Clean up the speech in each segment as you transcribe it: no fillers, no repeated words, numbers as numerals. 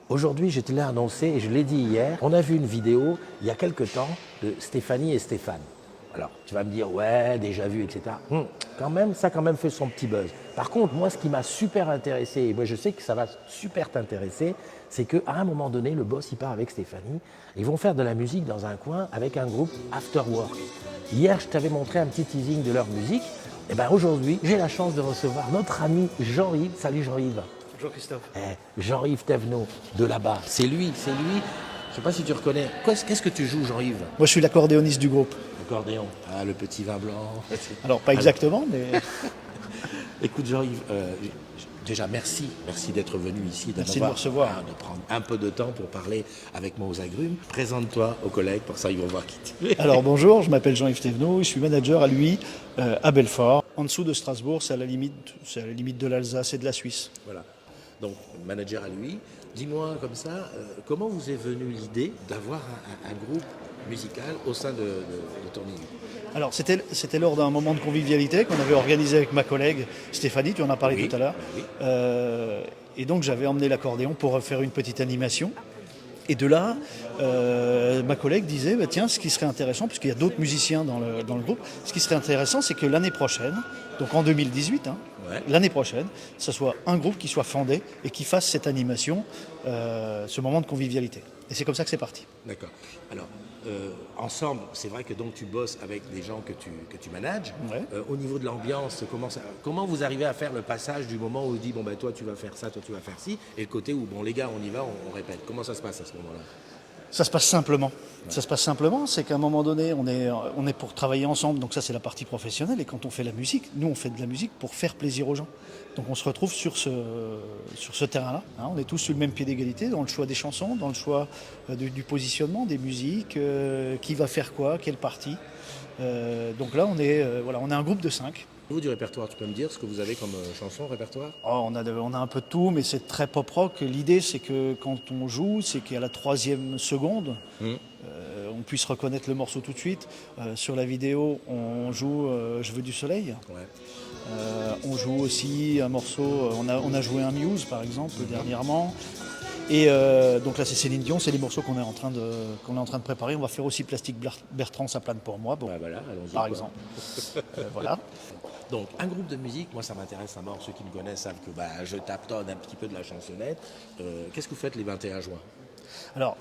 Aujourd'hui, je te l'ai annoncé et je l'ai dit hier, on a vu une vidéo il y a quelque temps de Stéphanie et Stéphane. Alors, tu vas me dire, ouais, déjà vu, etc. Quand même, ça a quand même fait son petit buzz. Par contre, moi, ce qui m'a super intéressé, et moi je sais que ça va super t'intéresser, c'est qu'à un moment donné, le boss, il part avec Stéphanie. Ils vont faire de la musique dans un coin avec un groupe After Work. Hier, je t'avais montré un petit teasing de leur musique. Et bien aujourd'hui, j'ai la chance de recevoir notre ami Jean-Yves. Salut Jean-Yves. Bonjour Christophe. Jean-Yves Thévenot, de là-bas. C'est lui. Je ne sais pas si tu reconnais. Qu'est-ce que tu joues, Jean-Yves? Moi je suis l'accordéoniste du groupe. L'accordéon. Ah, le petit vin blanc. Alors pas exactement, mais... Écoute Jean-Yves, déjà merci d'être venu ici, Merci de me recevoir. De prendre un peu de temps pour parler avec moi aux agrumes. Présente-toi aux collègues, pour ça ils vont voir qui tu es. Alors bonjour, je m'appelle Jean-Yves Thévenot, je suis manager à lui à Belfort. En dessous de Strasbourg, c'est à la limite de l'Alsace et de la Suisse. Voilà. Donc manager à lui. Dis-moi comme ça, comment vous est venue l'idée d'avoir un groupe musical au sein de ton île? Alors c'était lors d'un moment de convivialité qu'on avait organisé avec ma collègue Stéphanie, tu en as parlé Oui, tout à l'heure. oui. Et donc j'avais emmené l'accordéon pour faire une petite animation. Et de là, ma collègue disait, bah, tiens, ce qui serait intéressant, puisqu'il y a d'autres musiciens dans le groupe, ce qui serait intéressant, c'est que l'année prochaine, donc en 2018, l'année prochaine, ce soit un groupe qui soit fondé et qui fasse cette animation, ce moment de convivialité. Et c'est comme ça que c'est parti. D'accord. Alors, ensemble, c'est vrai que donc tu bosses avec des gens que tu manages. Ouais. Au niveau de l'ambiance, comment vous arrivez à faire le passage du moment où on dit, bon, ben, toi, tu vas faire ça, toi, tu vas faire ci, et le côté où, bon, les gars, on y va, on répète. Comment ça se passe à ce moment-là? Ça se passe simplement. Ouais. Ça se passe simplement, c'est qu'à un moment donné, on est pour travailler ensemble, donc ça c'est la partie professionnelle, et quand on fait la musique, nous on fait de la musique pour faire plaisir aux gens. Donc on se retrouve sur ce terrain-là. On est tous sur le même pied d'égalité dans le choix des chansons, dans le choix du positionnement des musiques, qui va faire quoi, quelle partie. Donc là on est un groupe de 5. Au niveau du répertoire, tu peux me dire ce que vous avez comme chanson, répertoire? On a un peu de tout, mais c'est très pop-rock. L'idée, c'est que quand on joue, c'est qu'à la 3e seconde, on puisse reconnaître le morceau tout de suite. Sur la vidéo, on joue Je veux du soleil. Ouais. On joue aussi un morceau, on a joué un Muse, par exemple, dernièrement. Et donc là, c'est Céline Dion, c'est les morceaux qu'on est en train de préparer. On va faire aussi Plastique Bertrand, ça plane pour moi, bon, Voilà, allons-y, par quoi. exemple. Voilà. Donc, un groupe de musique, moi ça m'intéresse à mort. Ceux qui me connaissent savent que je tapetonne un petit peu de la chansonnette. Qu'est-ce que vous faites les 21 juin? Alors,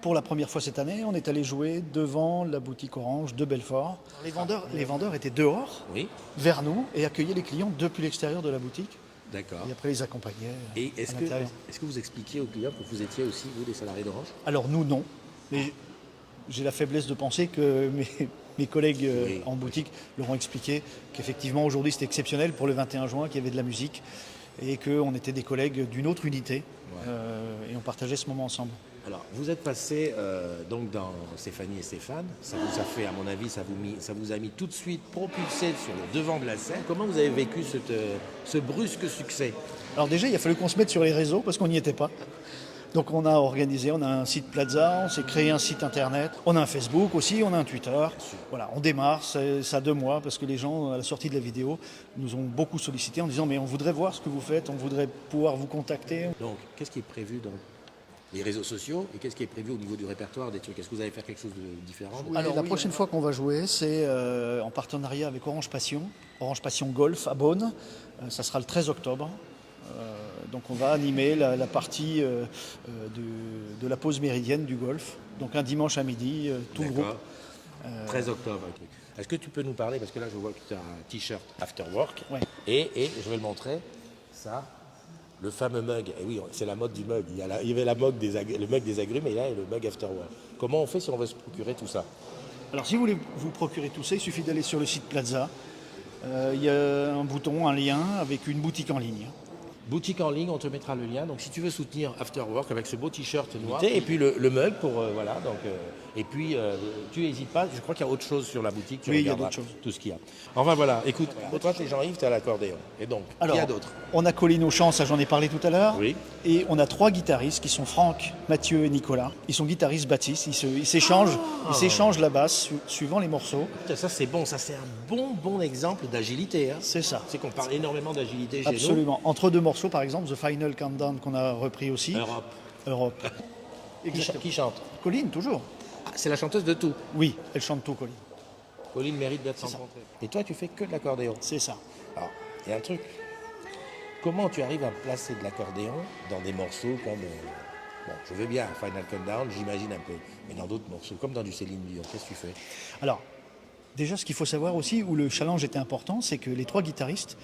pour la première fois cette année, on est allé jouer devant la boutique Orange de Belfort. Les vendeurs étaient dehors, Oui. vers nous, et accueillaient les clients depuis l'extérieur de la boutique. D'accord. Et après, les accompagnaient Et à l'intérieur. est-ce que vous expliquiez aux clients que vous étiez aussi, vous, des salariés d'Orange? Alors nous, non. Mais j'ai la faiblesse de penser que mes collègues Oui. en boutique leur ont expliqué qu'effectivement, aujourd'hui, c'était exceptionnel pour le 21 juin, qu'il y avait de la musique et qu'on était des collègues d'une autre unité. Et on partageait ce moment ensemble. Alors, vous êtes passé donc dans Stéphanie et Stéphane. Ça vous a fait, à mon avis, ça vous a mis tout de suite propulsé sur le devant de la scène. Comment vous avez vécu ce brusque succès? Alors déjà, il a fallu qu'on se mette sur les réseaux parce qu'on n'y était pas. Donc on a un site Plaza, on s'est créé un site internet, on a un Facebook aussi, on a un Twitter. Voilà, on démarre, ça a 2 mois parce que les gens, à la sortie de la vidéo, nous ont beaucoup sollicité en disant mais on voudrait voir ce que vous faites, on voudrait pouvoir vous contacter. Donc, qu'est-ce qui est prévu dans les réseaux sociaux et qu'est-ce qui est prévu au niveau du répertoire des trucs? Est-ce que vous allez faire quelque chose de différent? Alors la prochaine fois qu'on va jouer, c'est en partenariat avec Orange Passion Golf à Beaune. Ça sera le 13 octobre. Donc on va animer la partie de la pause méridienne du golf. Donc un dimanche à midi, tout le groupe. 13 octobre. Ok. Est-ce que tu peux nous parler, parce que là je vois que tu as un t-shirt After Work, Ouais. et je vais le montrer, ça, le fameux mug. Et oui, c'est la mode du mug. Il y avait le mug des agrumes et là il y a le mug After Work. Comment on fait si on veut se procurer tout ça? Alors si vous voulez vous procurer tout ça, il suffit d'aller sur le site Plaza. Il y a un bouton, un lien avec une boutique en ligne. Boutique en ligne, on te mettra le lien. Donc si tu veux soutenir After Work avec ce beau t-shirt noir, et puis le mug pour voilà. Donc et puis tu n'hésites pas. Je crois qu'il y a autre chose sur la boutique. Tu Oui, il y a regarderas d'autres choses. tout ce qu'il y a. Enfin voilà. Écoute, toi t'es Jean-Yves, t'es à l'accordéon. Et donc Alors, il y a d'autres. on a Colline Auchan, ça j'en ai parlé tout à l'heure. Oui. Et on a 3 guitaristes qui sont Franck, Mathieu et Nicolas. Ils sont guitaristes Baptiste. Ils s'échangent la basse suivant les morceaux. Putain, ça c'est bon. Ça c'est un bon exemple d'agilité. Hein. C'est ça. C'est qu'on parle énormément d'agilité chez Absolument. Entre 2 morceaux, par exemple, The Final Countdown qu'on a repris aussi. nous. Europe. Europe. Qui Exactement. chante? Colline, toujours. Ah, c'est la chanteuse de tout. Oui, elle chante tout, Colline. Colline mérite d'être C'est ça. rencontrée. Et toi, tu fais que de l'accordéon. C'est ça. Alors, il y a un truc. Comment tu arrives à placer de l'accordéon dans des morceaux comme... bon, je veux bien Final Countdown, j'imagine un peu. Mais dans d'autres morceaux, comme dans du Céline Dion, qu'est-ce que tu fais? Alors, déjà, ce qu'il faut savoir aussi, où le challenge était important, c'est que les 3 guitaristes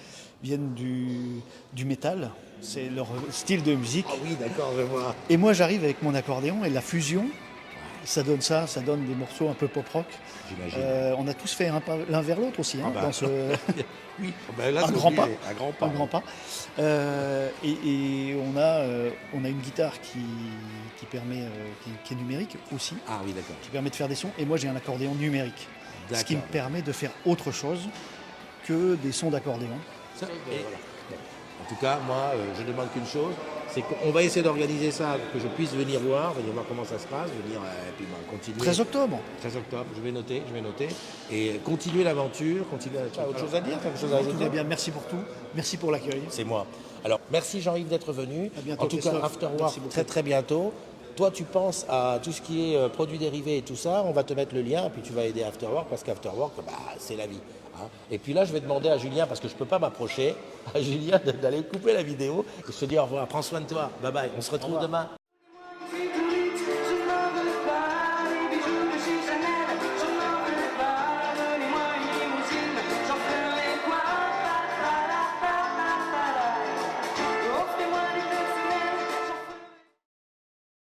viennent du métal. C'est leur style de musique. Ah oui, d'accord, je vois. Et moi, j'arrive avec mon accordéon et la fusion, ça donne des morceaux un peu pop-rock. J'imagine. On a tous fait un pas l'un vers l'autre aussi, hein, Ah bah. dans ce... Oui, ben là, Un c'est grand obligé, pas. Un grand pas. Un grand pas. Et on a une guitare qui permet, qui est numérique aussi, Ah oui, d'accord. qui permet de faire des sons. Et moi, j'ai un accordéon numérique, ce qui me D'accord. permet de faire autre chose que des sons d'accordéon. Ça, et voilà. Bon. En tout cas, moi, je demande qu'une chose, c'est qu'on va essayer d'organiser ça, que je puisse venir voir comment ça se passe, et puis continuer. 13 octobre. 13 octobre, je vais noter. Et continuer l'aventure, Tu as autre chose à dire? Quelque chose à Tout ajouter? va bien, merci pour tout. Merci pour l'accueil. C'est moi. Alors, merci Jean-Yves d'être venu. À bientôt, En tout cas, Christophe. After Merci Work, beaucoup. très très bientôt. Toi, tu penses à tout ce qui est produits dérivés et tout ça. On va te mettre le lien, et puis tu vas aider After Work, parce qu'After Work, c'est la vie. Hein. Et puis là, je vais demander à Julien, parce que je ne peux pas m'approcher, à Julien d'aller couper la vidéo et se dire au revoir. Prends soin de toi. Bye bye. On se retrouve demain.